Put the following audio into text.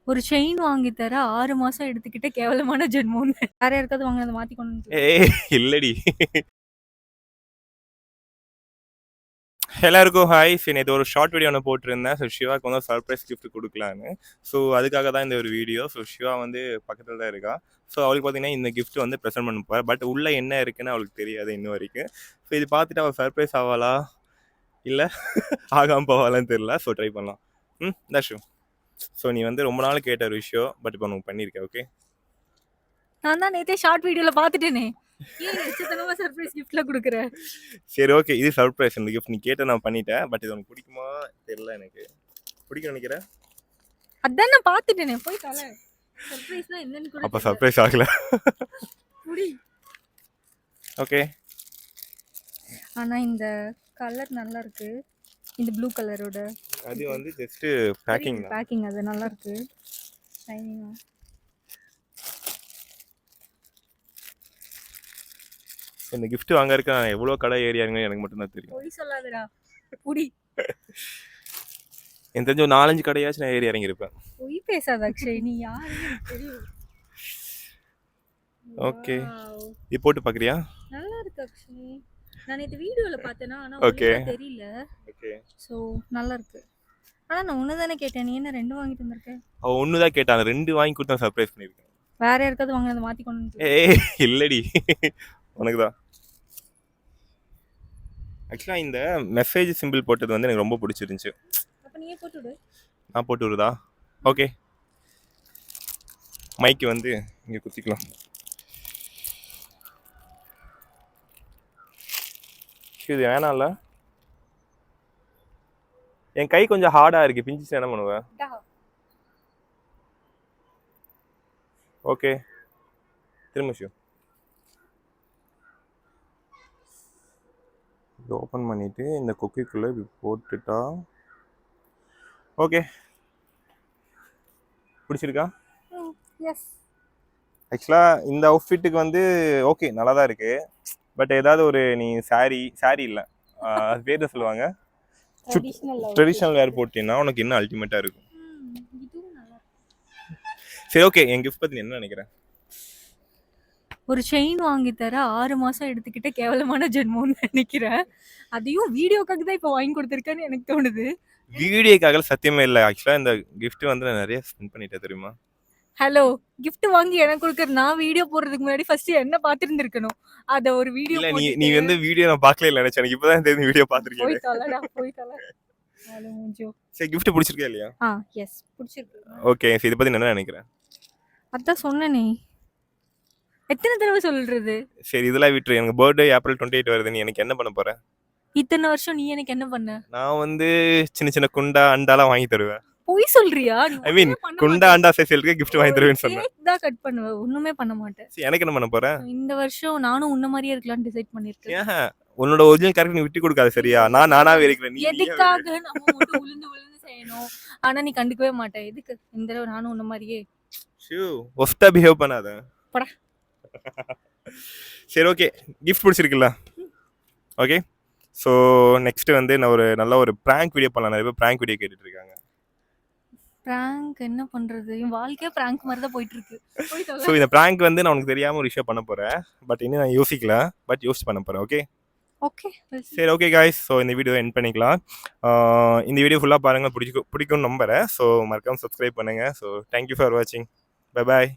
ஒரு செயின் வாங்கி தர 6 மாசம் எடுத்துக்கிட்ட கேவலமான ஜென்மம்னு. வேற யாருக்காவது வாங்கினத மாத்தி கொண்டு ஏய் இல்லடி. எல்லாருக்கும் ஹாய். நேற்று ஒரு ஷார்ட் வீடியோ ஒன்று போட்டிருந்தேன். ஸோ சிவாக்கு வந்து சர்ப்ரைஸ் கிஃப்ட் கொடுக்கலான்னு. ஸோ அதுக்காக தான் இந்த ஒரு வீடியோ. ஸோ சிவா வந்து பக்கத்தில் தான் இருக்கா. ஸோ அவளுக்கு பார்த்தீங்கன்னா இந்த கிஃப்ட் வந்து ப்ரெசென்ட் பண்ண போகிறேன். பட் உள்ளே என்ன இருக்குன்னு அவளுக்கு தெரியாது இன்ன வரைக்கும். ஸோ இது பார்த்துட்டு அவள் சர்ப்ரைஸ் ஆவாளா இல்லை ஆகாமல் போவாளான்னு தெரியல. ஸோ ட்ரை பண்ணலாம். தர்ஷு. ஸோ நீ வந்து ரொம்ப நாள் கேட்ட ஒரு விஷயம், பட் இப்போ உனக்கு பண்ணியிருக்கேன். ஓகே, நான் தான் நேத்தே ஷார்ட் வீடியோல பாத்துட்டேனே. ஏன் எச்சத்தனமா சர்ப்ரைஸ் கிஃப்ட்ல குடுக்குற? சரி ஓகே, இது சர்ப்ரைஸ். இந்த கிஃப்ட் நீ கேட்ட நான் பண்ணிட்டேன். பட் இது உனக்கு பிடிக்குமா தெரியல. எனக்கு பிடிக்கும் நினைக்கிறேன். அதான் நான் பாத்துட்டேனே. போய் தல. சர்ப்ரைஸ்னா என்னன்னு கூட அப்ப சர்ப்ரைஸ் ஆகல. புடி. ஓகே. ஆனா இந்த கலர் நல்லா இருக்கு. இந்த ப்ளூ கலரோட அது வந்து ஜஸ்ட் பேக்கிங் தான். பேக்கிங் அது நல்லா இருக்கு. ஷைனிங்கா. இந்த கிஃப்ட் வாங்க இருக்க நான் எவ்வளோ கடை ஏரியாருங்கன்னு எனக்கு மட்டும்தான் தெரியும். பொய் சொல்லாதடா. புடி. எனக்கு தெரிஞ்ச ஒரு 4-5 கடையாச்சும் நான் ஏறி இறங்கியிருப்பேன். பொய் பேசாத அக்ஷய். நீ யாருன்னு தெரியும். ஓகே, இது போட்டு பார்க்குறியா? நல்லா இருக்கு அக்ஷய். நான் இந்த வீடியோல பார்த்தேனா, ஆனா ஓகே தெரியல. ஓகே. சோ நல்லா இருக்கு. ஆனா நான் ஒன்னு தானே கேட்டேன். நீ என்ன 2 வாங்கிட்டு வந்திருக்க? அவ ஒன்று தான் கேட்டான். 2 வாங்கி கொடுத்தா சர்ப்ரைஸ் பண்ணியிருக்கேன். வேற யாருக்காவது வாங்கினத மாத்தி கொண்டு ஏய் இல்லடி, உனக்கு தான். ஆக்சுவலாக இந்த மெசேஜ் சிம்பிள் போட்டது வந்து எனக்கு ரொம்ப பிடிச்சிருந்துச்சு. அப்ப நீயே போட்டு விடு. நான் போட்டு விடுதா? ஓகே, மைக்கு வந்து இங்கே குத்திக்கலாம். இது வேணாம்ல, என் கை கொஞ்சம் ஹார்டாக இருக்கு. பிஞ்சிச்சு என்ன பண்ணுவேன்? ஓகே, திரும்ப ஷூ இது ஓப்பன் பண்ணிட்டு இந்த குக்கிக்குள்ளே இப்படி போட்டுட்டா. ஓகே, பிடிச்சிருக்கா? எஸ். ஆக்சுவலாக இந்த அவுட்ஃபிட்டுக்கு வந்து ஓகே நல்லா தான் இருக்கு. பட் ஏதாவது ஒரு நீ சாரி இல்லை, அது பேர் சொல்லுவாங்க, ட்ரெடிஷ்னல் வேர் போட்டீங்கன்னா உனக்கு இன்னும் அல்டிமேட்டாக இருக்கும். சரி ஓகே, என் கிஃப்ட் பற்றி என்ன நினைக்கிறேன்? ஒரு செயின் வாங்கி தர 6 மாசம் எடுத்துக்கிட்ட கேவலமான ஜென்மம்னு நினைக்கிறேன். அதையும் வீடியோக்காக தான் இப்போ வாங்கி கொடுத்துருக்கேன்னு எனக்கு தோணுது. வீடியோக்காக சத்தியமே இல்லை. ஆக்சுவலாக இந்த கிஃப்ட் வந்து நான் நிறைய ஸ்பெண்ட் பண்ணிட்டேன் தெரியுமா? ஹலோ, கிஃப்ட் வாங்கி எனக்கு கொடுக்குற நான் வீடியோ போடுறதுக்கு முன்னாடி ஃபர்ஸ்ட் என்ன பார்த்துருந்துருக்கணும். அத ஒரு வீடியோ இல்லை, நீ வந்து வீடியோ நான் பார்க்கல நினைச்சேன். எனக்கு இப்போதான் தெரியும் வீடியோ பார்த்துருக்கேன். போய் தல. சரி, கிஃப்ட் பிடிச்சிருக்கா இல்லையா? எஸ் பிடிச்சிருக்கு. ஓகே, இதை பற்றி என்ன நினைக்கிறேன்? அதான் சொன்னேனே, எத்தனை தடவை சொல்றது? சரி இதெல்லாம் விட்டுரு. எனக்கு பர்த்டே April 28 வருது. நீ எனக்கு என்ன பண்ண போற? இத்தனை வருஷம் நீ எனக்கு என்ன பண்ண? நான் வந்து சின்ன சின்ன குண்டா அண்டாலாம் வாங்கி தருவேன். பொய் சொல்றியா? ஐ மீன் குண்டா அண்டா சைஸ்ல கிஃப்ட் வாங்கி தருவேன்னு சொன்னேன். கேக் தான் கட் பண்ணுவேன், ஒண்ணுமே பண்ண மாட்டேன். சரி, எனக்கு என்ன பண்ண போற? இந்த வருஷம் நானும் உன்ன மாதிரியே இருக்கலாம்னு டிசைட் பண்ணிருக்கேன். ஏன் உன்னோட ஒரிஜினல் கேரக்டர் நீ விட்டு கொடுக்காத சரியா? நானாவே இருக்கிறேன். நீ எதுக்காக நம்ம மட்டும் விழுந்து செய்யணும்? ஆனா நீ கண்டுக்கவே மாட்டே. எதுக்கு இந்த தடவை நானும் உன்ன மாதிரியே ஒஸ்டா பிஹேவ் பண்ணாத. போடா. சரி ஓகே, கிஃப்ட் பிடிச்சிருக்குல்ல? ஓகே, ஸோ நெக்ஸ்ட் வந்து நான் ஒரு நல்ல ஒரு பிராங்க் வீடியோ பண்ணலாம். நிறைய பேர் பிராங்க் வீடியோ கேட்டுட்டு இருக்காங்க. பிராங்க் என்ன பண்றது? என் வாழ்க்கையே பிராங்க் மாதிரி தான் போயிட்டு இருக்கு. ஸோ இந்த பிராங்க் வந்து நான் உனக்கு தெரியாம ஒரு விஷயம் பண்ண போறேன். பட் இன்னும் நான் யோசிக்கல. பட் யோசிச்சு பண்ண போறேன். ஓகே ஓகே சரி ஓகே காய்ஸ். ஸோ இந்த வீடியோ எண்ட் பண்ணிக்கலாம். இந்த வீடியோ ஃபுல்லாக பாருங்கள், பிடிக்கும்னு நம்புறேன். ஸோ மறக்காம சப்ஸ்கிரைப் பண்ணுங்கள். ஸோ தேங்க்யூ ஃபார் வாட்சிங். Bye bye.